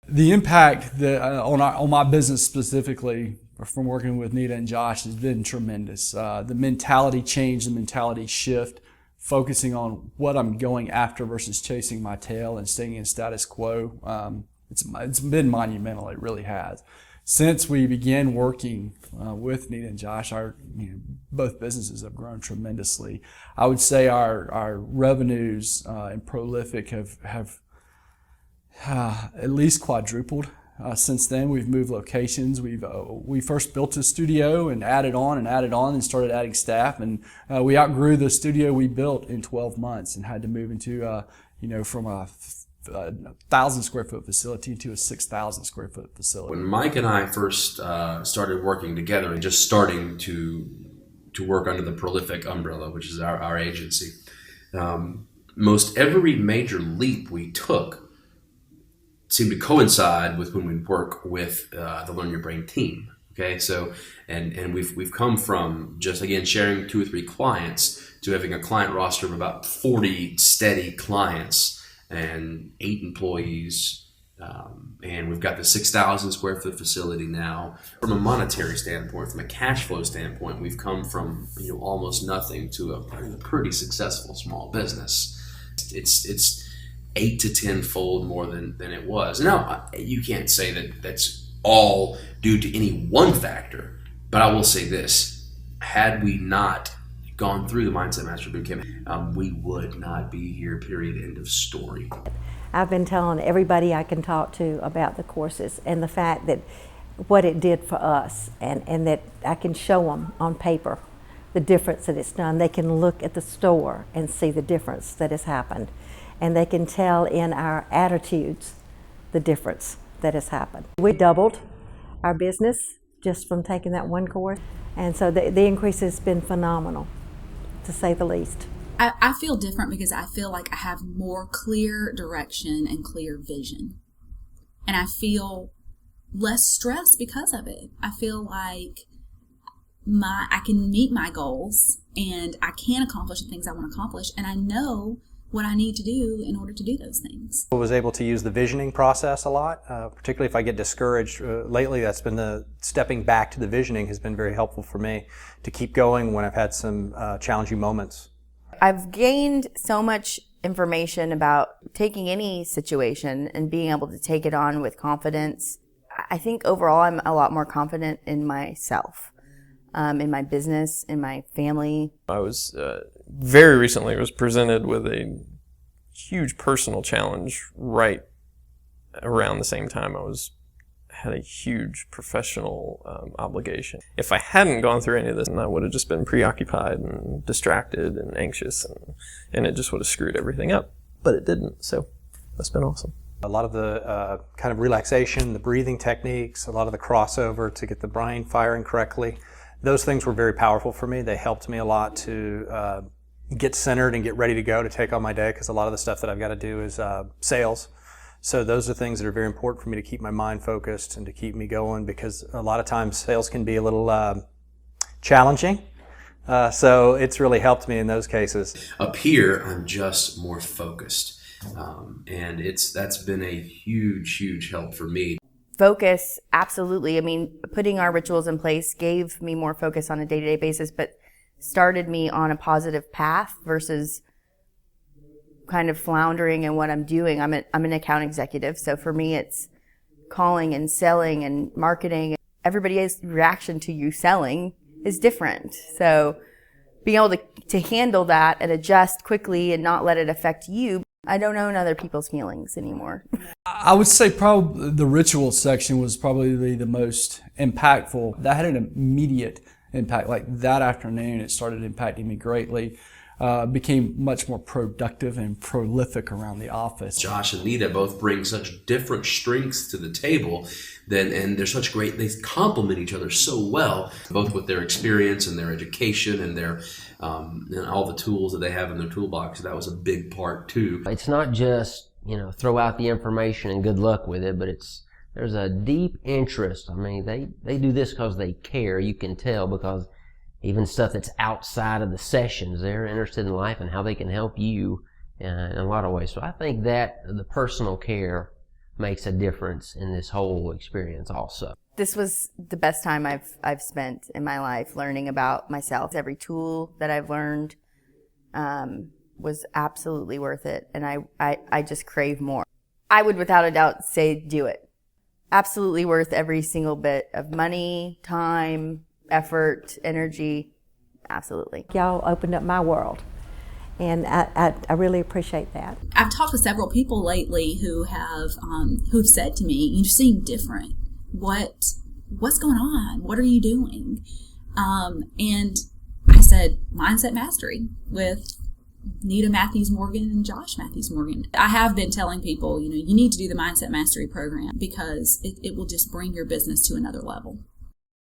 The impact that on my business specifically from working with Nita and Josh has been tremendous. The mentality change, the mentality shift, focusing on what I'm going after versus chasing my tail and staying in status quo. It's been monumental. It really has. Since we began working with Nita and Josh, both businesses have grown tremendously. I would say our revenues in Prolifik have at least quadrupled. Since then, we've moved locations. We first built a studio and added on and started adding staff. And we outgrew the studio we built in 12 months and had to move into, from a 1,000 square foot facility to a 6,000 square foot facility. When Mike and I first started working together and just starting to work under the Prolifik umbrella, which is our agency, most every major leap we took seem to coincide with when we work with the Learn Your Brain team. Okay, so and we've come from just again sharing 2 or 3 clients to having a client roster of about 40 steady clients and 8 employees, and we've got the 6,000 square foot facility now. From a monetary standpoint, from a cash flow standpoint, we've come from almost nothing to a pretty successful small business. It's 8 to 10-fold more than it was. Now, you can't say that that's all due to any one factor, but I will say this: had we not gone through the Mindset Master Bootcamp, we would not be here, period, end of story. I've been telling everybody I can talk to about the courses and the fact that what it did for us, and that I can show them on paper the difference that it's done. They can look at the store and see the difference that has happened. And they can tell in our attitudes the difference that has happened. We doubled our business just from taking that one course. And so the increase has been phenomenal, to say the least. I feel different because I feel like I have more clear direction and clear vision. And I feel less stressed because of it. I feel like I can meet my goals and I can accomplish the things I want to accomplish. And I know what I need to do in order to do those things. I was able to use the visioning process a lot, particularly if I get discouraged. Lately, that's been the stepping back to the visioning has been very helpful for me to keep going when I've had some challenging moments. I've gained so much information about taking any situation and being able to take it on with confidence. I think overall I'm a lot more confident in myself, in my business, in my family. I was very recently was presented with a huge personal challenge right around the same time I had a huge professional obligation. If I hadn't gone through any of this, I would have just been preoccupied and distracted and anxious, and it just would have screwed everything up. But it didn't, so that's been awesome. A lot of the kind of relaxation, the breathing techniques, a lot of the crossover to get the brain firing correctly, those things were very powerful for me. They helped me a lot to get centered and get ready to go to take on my day, because a lot of the stuff that I've got to do is sales. So those are things that are very important for me to keep my mind focused and to keep me going, because a lot of times sales can be a little challenging. So it's really helped me in those cases. Up here, I'm just more focused. And that's been a huge help for me. Focus, absolutely. I mean, putting our rituals in place gave me more focus on a day-to-day basis, but started me on a positive path versus kind of floundering in what I'm doing. I'm an account executive, so for me it's calling and selling and marketing. Everybody's reaction to you selling is different. So being able to handle that and adjust quickly and not let it affect you. I don't own other people's feelings anymore. I would say probably the ritual section was probably the most impactful. That had an immediate impact. Like that afternoon, it started impacting me greatly. Became much more productive and prolific around the office. Josh and Nita both bring such different strengths to the table, and they're such great, they complement each other so well, both with their experience and their education and their and all the tools that they have in their toolbox. That was a big part too. It's not just, throw out the information and good luck with it, but there's a deep interest. I mean, they do this because they care. You can tell, because even stuff that's outside of the sessions, they're interested in life and how they can help you in a lot of ways. So I think that the personal care makes a difference in this whole experience also. This was the best time I've spent in my life learning about myself. Every tool that I've learned was absolutely worth it, and I just crave more. I would without a doubt say do it. Absolutely worth every single bit of money, time, effort, energy. Absolutely. Y'all opened up my world, and I really appreciate that. I've talked to several people lately who've said to me, "You seem different. What's going on? What are you doing?" And I said, "Mindset Mastery with Nita Matthews-Morgan and Josh Matthews-Morgan." I have been telling people, you need to do the Mindset Mastery program because it will just bring your business to another level.